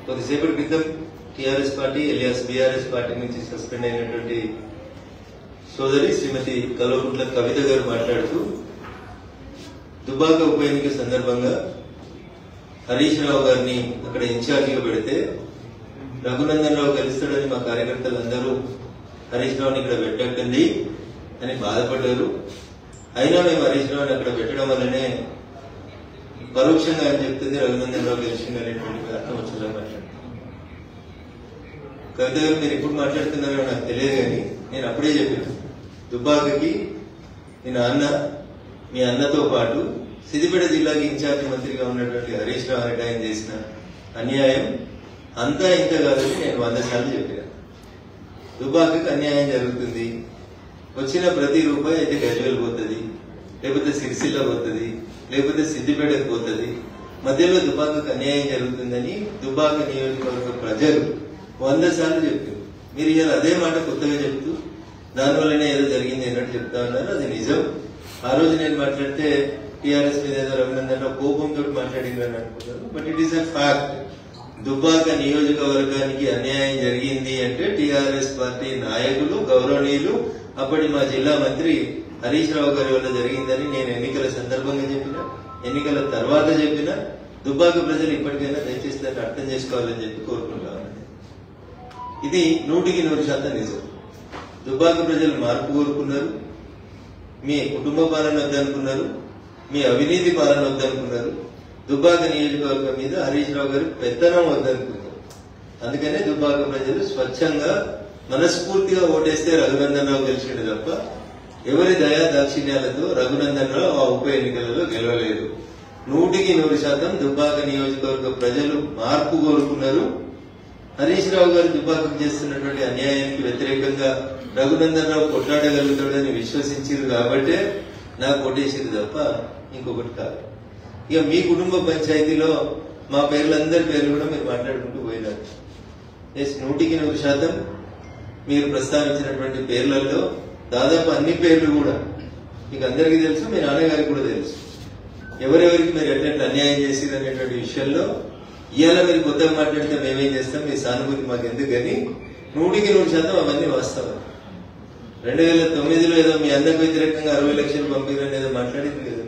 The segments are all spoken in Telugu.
కొద్దిసేపటి క్రితం TRS party alias BRS party నుంచి సస్పెండ్ అయినటువంటి సోదరి శ్రీమతి కల్వకుంట్ల కవిత గారు మాట్లాడుతూ దుబ్బాక ఉప ఎన్నిక సందర్భంగా హరీష్ రావు గారిని అక్కడ ఇన్ఛార్జిగా పెడితే రఘునందన్ రావు కలుస్తాడని మా కార్యకర్తలందరూ హరీష్ రావుని ఇక్కడ పెట్టకండి అని బాధపడ్డారు. అయినా మేము హరీష్ రావుని అక్కడ పెట్టడం వల్లనే పరోక్షంగా అని చెప్తుంది రఘునందన్ రావు గెలిచింది అనేటువంటి అర్థం వచ్చేలా మాట్లాడుతున్నాను. కవిత గారు మీరు ఇప్పుడు మాట్లాడుతున్నారో నాకు తెలియదు, కానీ నేను అప్పుడే చెప్పాను, దుబ్బాకకి మీ అన్నతో పాటు సిద్దిపేట జిల్లాకి ఇన్ఛార్జి మంత్రిగా ఉన్నటువంటి హరీష్ రావు అనే ఆయన చేసిన అన్యాయం అంతా ఇంత కాదని నేను 100 సార్లు చెప్పాను. దుబ్బాకకి అన్యాయం జరుగుతుంది, వచ్చిన ప్రతి రూపాయి అయితే గజ్వేల్ పోతుంది, లేకపోతే సిరిసిల్ల పోతుంది, లేకపోతే సిద్దిపేటకు పోతుంది, మధ్యలో దుబ్బాకకు అన్యాయం జరుగుతుందని దుబ్బాక నియోజకవర్గ ప్రజలు 100 సార్లు చెప్పారు. మీరు ఇవాళ అదే మాట కొత్తగా చెప్తూ దానివల్లనే ఏదో జరిగింది అన్నట్టు చెప్తా ఉన్నారు. అది నిజం. ఆ రోజు నేను మాట్లాడితే టీఆర్ఎస్ మీద ఏదో రఘునందన్ రావు కోపంతో మాట్లాడిందని అనుకుంటారు. But it is a fact. Dubbaka నియోజకవర్గానికి అన్యాయం జరిగింది అంటే టీఆర్ఎస్ పార్టీ నాయకులు గౌరవనీయులు అప్పటి మా జిల్లా మంత్రి హరీష్ రావు గారి వల్ల జరిగిందని నేను ఎన్నికల సందర్భంగా చెప్పిన, ఎన్నికల తర్వాత చెప్పిన. దుబ్బాక ప్రజలు ఇప్పటికైనా దయచేసి దాన్ని అర్థం చేసుకోవాలని చెప్పి కోరుకుంటా ఉన్నాను. ఇది 100% నిజం. దుబ్బాక ప్రజలు మార్పు కోరుకున్నారు. మీ కుటుంబ పాలన వద్దనుకున్నారు, మీ అవినీతి పాలన వద్దనుకున్నారు, దుబ్బాక నియోజకవర్గం మీద హరీష్ రావు గారు పెత్తనం వద్దనుకున్నారు. అందుకనే దుబ్బాక ప్రజలు స్వచ్ఛంగా మనస్ఫూర్తిగా ఓటేస్తే రఘునందన్ రావు గెలిచిండు తప్ప ఎవరి దయా దాక్షిణ్యాలతో రఘునందన్ రావు ఆ ఉప ఎన్నికలలో గెలవలేదు. 100% దుబ్బాక నియోజకవర్గ ప్రజలు మార్పు కోరుకున్నారు. హరీష్ రావు గారు దుబ్బాకకు చేస్తున్నటువంటి అన్యాయానికి వ్యతిరేకంగా రఘునందన్ రావు కొట్లాడగలుగుతాడని విశ్వసించారు కాబట్టే నాకు ఓటేసారు తప్ప ఇంకొకటి కాదు. ఇక మీ కుటుంబ పంచాయతీలో మా పేర్లందరి పేర్లు కూడా మీరు మాట్లాడుకుంటూ పోయినారు. 100% మీరు ప్రస్తావించినటువంటి పేర్లలో దాదాపు అన్ని పేర్లు కూడా మీకు అందరికీ తెలుసు, మీ నాన్నగారికి కూడా తెలుసు. ఎవరెవరికి మీరు ఎట్లా అన్యాయం చేసిరు అనేటువంటి విషయంలో ఇవాళ మీరు కొత్తగా మాట్లాడితే మేమేం చేస్తాం, మీ సానుభూతి మాకు ఎందుకు, కానీ 100% అవన్నీ వాస్తవం. 2009లో ఏదో మీ అన్నకు వ్యతిరేకంగా 60 లక్షలు పంపిరని ఏదో మాట్లాడింది కదా.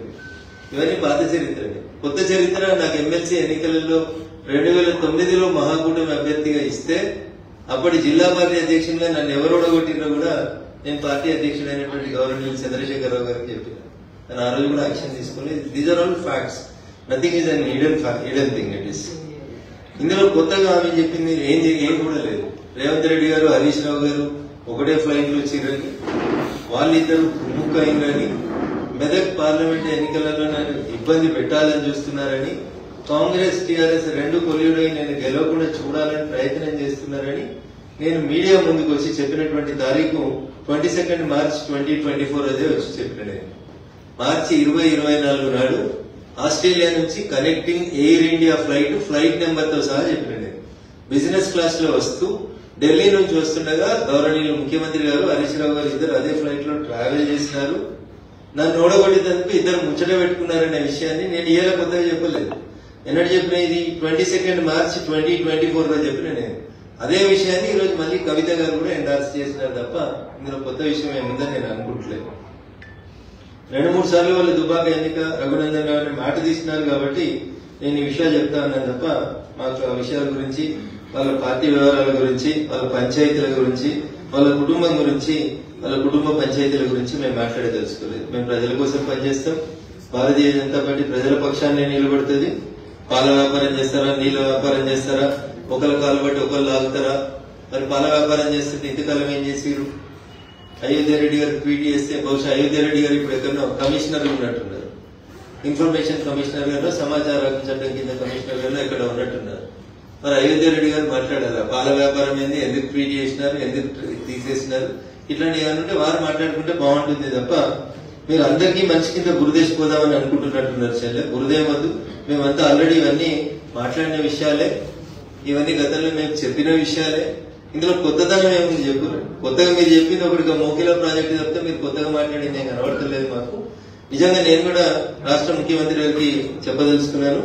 ఇవన్నీ పాత చరిత్ర. కొత్త చరిత్ర నాకు ఎమ్మెల్సీ ఎన్నికలలో 2009లో మహాకూటమి అభ్యర్థిగా ఇస్తే అప్పటి జిల్లా పార్టీ అధ్యక్షునిగా నన్ను ఎవరు ఓడగొట్టినా కూడా నేను పార్టీ అధ్యక్షుడైనటువంటి గవర్నర్ చంద్రశేఖరరావు గారికి చెప్పిన. నేను ఆ రోజు కూడా యాక్షన్ తీసుకుని these are all facts, nothing is an hidden thing. It is ఇందులో కొత్తగా ఆమె చెప్పింది ఏం కూడా లేదు. రేవంత్ రెడ్డి గారు హరీష్ రావు గారు ఒకటే ఫ్లైట్ లో వచ్చిరని, వాళ్ళిద్దరు ప్రముఖ అయిందని, మెదక్ పార్లమెంట్ ఎన్నికలలో నన్ను ఇబ్బంది పెట్టాలని చూస్తున్నారని, కాంగ్రెస్ టీఆర్ఎస్ 2 కొల్లుడై నేను గెలవకుండా చూడాలని ప్రయత్నం చేస్తున్నారని నేను మీడియా ముందుకు వచ్చి చెప్పినటువంటి తారీఖు 22 మార్చ్ 2024 అదే వచ్చి చెప్పిన. నేను మార్చి 2024 నాడు ఆస్ట్రేలియా నుంచి connecting air India flight number తో సహా చెప్పిన. నేను బిజినెస్ క్లాస్ లో వస్తూ ఢిల్లీ నుంచి వస్తుండగా గౌరవనీయులు ముఖ్యమంత్రి గారు హరీష్ రావు గారు ఇద్దరు అదే ఫ్లైట్ లో ట్రావెల్ చేసినారు. నన్ను ఓడగొట్టేందుకు ఇద్దరు ముచ్చట పెట్టుకున్నారనే విషయాన్ని నేను ఇయ్యాల కొత్తగా చెప్పలేదు. ఎన్నడూ చెప్పిన, ఇది 22 మార్చ్ 2024 లో చెప్పిన. నేను అదే విషయాన్ని ఈరోజు మళ్ళీ కవిత గారు కూడా ఎండార్స్ చేసినారు తప్ప ఇందులో కొత్త విషయం ఏముందని నేను అనుకుంటలేదు. 2-3 సార్లు వాళ్ళు దుబ్బాక ఎన్నిక రఘునందన్ రావు అనే మాట తీసినారు కాబట్టి నేను ఈ విషయాలు చెప్తా ఉన్నాను తప్ప మాకు ఆ విషయాల గురించి, వాళ్ళ పార్టీ వ్యవహారాల గురించి, వాళ్ళ పంచాయతీల గురించి, వాళ్ళ కుటుంబం గురించి, వాళ్ళ కుటుంబ పంచాయతీల గురించి మేము మాట్లాడే తెలుసుకోలేదు. మేము ప్రజల కోసం పనిచేస్తాం. భారతీయ జనతా పార్టీ ప్రజల పక్షాన్ని నిలబడుతుంది. పాల వ్యాపారం చేస్తారా, నీళ్ళ వ్యాపారం చేస్తారా, ఒకరి కాలు బట్టి ఒకరు లాగుతారా? మరి పాల వ్యాపారం చేస్తుంటే ఇంతకాలం ఏం చేసిరు? అయోధ్య రెడ్డి గారు ట్వీట్ చేస్తే బహుశా అయోధ్య రెడ్డి గారు ఇప్పుడు ఎక్కడో కమిషనర్ ఉన్నట్టున్నారు, ఇన్ఫర్మేషన్ కమిషనర్ గారు, సమాచార చట్టం కింద కమిషనర్ గారు ఎక్కడ ఉన్నట్టున్నారు. మరి అయోధ్య రెడ్డి గారు మాట్లాడారా? పాల వ్యాపారం ఏంది, ఎందుకు ట్వీట్ చేసినారు, ఎందుకు తీసేసినారు, ఇట్లాంటి ఏమనుంటే వారు మాట్లాడుకుంటే బాగుంటుంది తప్ప మీరు అందరికీ మంచి కింద గురుదేశిపోదామని అనుకుంటున్నట్టున్నారు. చెల్లె గురుదేవం వద్దు. మేమంతా ఆల్రెడీ ఇవన్నీ మాట్లాడిన విషయాలే, ఇవన్నీ గతంలో మేము చెప్పిన విషయాలే. ఇందులో కొత్తదనం ఏముంది చెప్పు? కొత్తగా మీరు చెప్పింది ఒకటిగా మోకిలా ప్రాజెక్టు చెప్తే మీరు కొత్తగా మాట్లాడింది నేను కనబడతలేదు మాకు. నిజంగా నేను కూడా రాష్ట్ర ముఖ్యమంత్రి గారికి చెప్పదలుచుకున్నాను.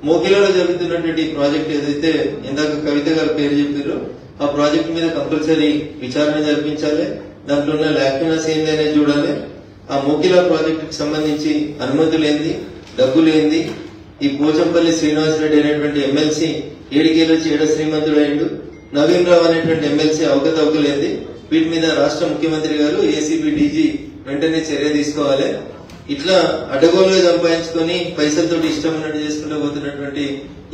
మోకిలలో జరుగుతున్నటువంటి ప్రాజెక్ట్ ఏదైతే ఇందాక కవిత గారు పేరు చెప్పారో ఆ ప్రాజెక్ట్ మీద కంపల్సరీ విచారణ జరిపించాలి. దాంట్లో ఉన్న లాక్యునస్ ఏంది అనేది చూడాలి. ఆ మోకిలా ప్రాజెక్ట్ కి సంబంధించి అనుమతులేంది, డబ్బులేంది, ఈ పోచంపల్లి శ్రీనివాసరెడ్డి అనేటువంటి ఎమ్మెల్సీ ఏడికేళ్ళొచ్చి ఏడ శ్రీమంతుడైండు, నవీన్ రావు అనేటువంటి ఎమ్మెల్సీ అవకతవకలేంది, వీటి మీద రాష్ట్ర ముఖ్యమంత్రి గారు ఏసీబీ డీజీ వెంటనే చర్య తీసుకోవాలి. ఇట్లా అడ్డగోలుగా సంపాదించుకొని పైసలతోటి ఇష్టం ఉన్నట్టు చేసుకుంటూ పోతున్నటువంటి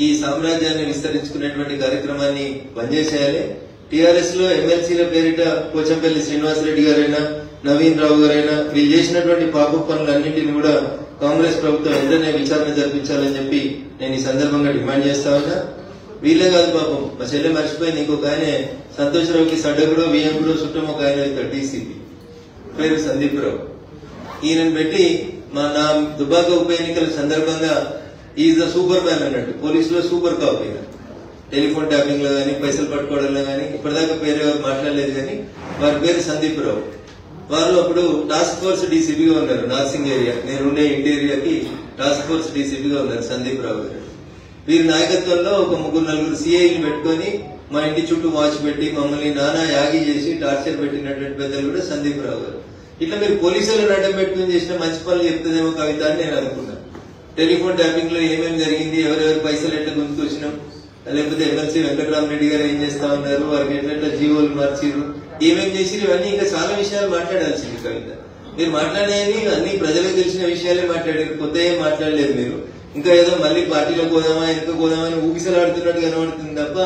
ఈ సామ్రాజ్యాన్ని విస్తరించుకునేటువంటి కార్యక్రమాన్ని బంద్ చేసేయాలి. టీఆర్ఎస్ లో ఎమ్మెల్సీల పేరిట పోచంపల్లి శ్రీనివాసరెడ్డి గారైనా నవీన్ రావు గారైనా వీళ్ళు చేసినటువంటి పాప పనులన్నింటినీ కూడా కాంగ్రెస్ ప్రభుత్వం వెంటనే విచారణ జరిపించాలని చెప్పి నేను ఈ సందర్భంగా డిమాండ్ చేస్తా ఉన్నా. వీళ్ళే కాదు పాపం, మా చెల్లె మర్చిపోయింది, ఇంకొక ఆయన సంతోషరావుకి సడ్డగుడో వియ్యంగుడో చుట్టం ఒక ఆయన అవుతాడు డీసీపీ, పేరు సందీప్ రావు. ఈయనను పెట్టి నా దుబ్బాక ఉప ఎన్నికల సందర్భంగా ఈజ్ ద సూపర్ మ్యాన్ అన్నట్టు, పోలీసులో సూపర్ కాప్ ఈయన. టెలిఫోన్ ట్యాపింగ్ లో గానీ పైసలు పట్టుకోవడంలో గానీ ఇప్పటిదాకా పేరు ఎవరు మాట్లాడలేదు కానీ వారి పేరు సందీప్ రావు. వారు అప్పుడు టాస్క్ ఫోర్స్ డీసీపీగా ఉన్నారు నార్సింగ్ ఏరియా, నేను ఉండే ఇంటి ఏరియాకి టాస్క్ ఫోర్స్ డీసీపీగా ఉన్నారు సందీప్ రావు గారు. వీరి నాయకత్వంలో ఒక 3-4 సిఐలు పెట్టుకుని మా ఇంటి చుట్టూ వాచ్ పెట్టి మమ్మల్ని నానా యాగి చేసి టార్చర్ పెట్టినటువంటి పెద్దలు కూడా సందీప్ రావు గారు. ఇట్లా మీరు పోలీసులను అడ్డం పెట్టుకుని చేసిన మంచి పనులు చెప్తుందేమో కవిత అని నేను అనుకున్నాను. టెలిఫోన్ ట్యాపింగ్ లో ఏమేమి జరిగింది, ఎవరెవరి పైసలు ఎట్లా గుంతుకొచ్చినాం, లేకపోతే ఎమ్మెల్సీ వెంకటరామరెడ్డి గారు ఏం చేస్తా ఉన్నారు, వారికి ఎట్లా జీవోలు మార్చిరు, ఏమేమి చేసిరు, ఇవన్నీ ఇంకా చాలా విషయాలు మాట్లాడాల్సింది కవిత. మీరు మాట్లాడేది అన్ని ప్రజలకు తెలిసిన విషయాలే మాట్లాడారు, కొత్త ఏం మాట్లాడలేదు. మీరు ఇంకా ఏదో మళ్ళీ పార్టీలో పోదామా వెనుక పోదామా అని ఊగిసలాడుతున్నట్టు కనబడుతుంది తప్ప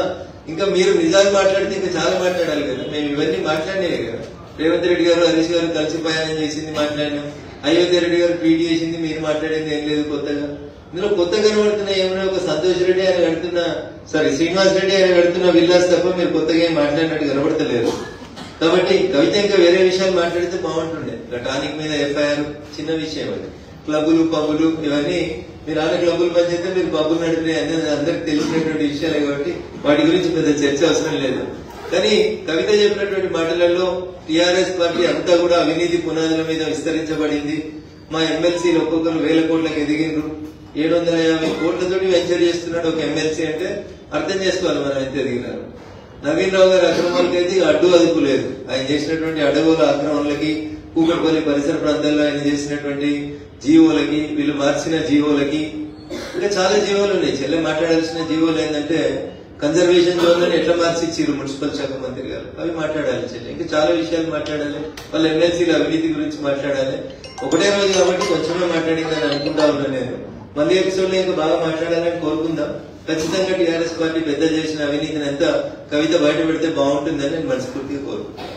ఇంకా మీరు నిజాలు మాట్లాడితే ఇంకా చాలా మాట్లాడాలి కదా. మేము ఇవన్నీ మాట్లాడినే కదా. రేవంత్ రెడ్డి గారు హరీష్ గారు కలిసి ప్రయాణం చేసింది మాట్లాడినాం, అయోధ్య రెడ్డి గారు ట్వీట్ చేసింది, మీరు మాట్లాడింది ఏం లేదు కొత్తగా. ఇందులో కొత్త కనబడుతున్న ఏమైనా ఒక సంతోష్ రెడ్డి ఆయన కడుతున్న శ్రీనివాస్ రెడ్డి ఆయన కడుతున్న విల్లాస్ తప్ప మీరు కొత్తగా ఏం మాట్లాడినట్టు కనబడతలేరు. కాబట్టి కవిత ఇంకా వేరే విషయాలు మాట్లాడితే బాగుంటుండే. టానిక్ మీద ఎఫ్ఐఆర్ చిన్న విషయం అది. క్లబ్బులు పబ్బులు ఇవన్నీ మీరు ఆడ క్లబ్బులు పనిచేస్తే మీరు పబ్బులు నడిపే అందరికి తెలిసినటువంటి విషయాలే కాబట్టి వాటి గురించి పెద్ద చర్చ అవసరం లేదు. కానీ కవిత చెప్పినటువంటి మాటలలో టీఆర్ఎస్ పార్టీ అంతా కూడా అవినీతి పునాదుల మీద విస్తరించబడింది. మా ఎమ్మెల్సీలు ఒక్కొక్కరు 1000 కోట్లకు ఎదిగిండ్రు, 750 కోట్లతోటి వెంచర్ చేస్తున్నాడు ఒక ఎమ్మెల్సీ అంటే అర్థం చేసుకోవాలి మనం ఎంత ఎదిగినారు. నవీన్ రావు గారి అక్రమాలకైతే అడ్డు అదుపు లేదు. ఆయన చేసినటువంటి అడవుల అక్రమాలకి, కూకట్పల్లి పరిసర ప్రాంతాల్లో ఆయన చేసినటువంటి జీవోలకి, వీళ్ళు మార్చిన జీవోలకి, ఇంకా చాలా జీవోలు ఉన్నాయి. చెల్లె మాట్లాడాల్సిన జీవోలు ఏంటంటే కన్జర్వేషన్ జోన్లను ఎట్లా మార్చిచ్చిరు మున్సిపల్ శాఖ మంత్రి గారు, అవి మాట్లాడాలి చెల్లె. ఇంకా చాలా విషయాలు మాట్లాడాలి. వాళ్ళ ఎమ్మెల్సీల అవినీతి గురించి మాట్లాడాలి. ఒకటే రోజు కాబట్టి కొంచెమే మాట్లాడిందని అనుకుంటా ఉన్నాను నేను. మళ్ళీ ఎపిసోడ్ లో ఇంకా బాగా మాట్లాడాలని కోరుకుందాం. ఖచ్చితంగా టీఆర్ఎస్ పార్టీ పెద్ద చేసిన అవినీతిని అంతా కవిత బయట పెడితే బాగుంటుందని నేను మనస్ఫూర్తిగా కోరుకుంటాను.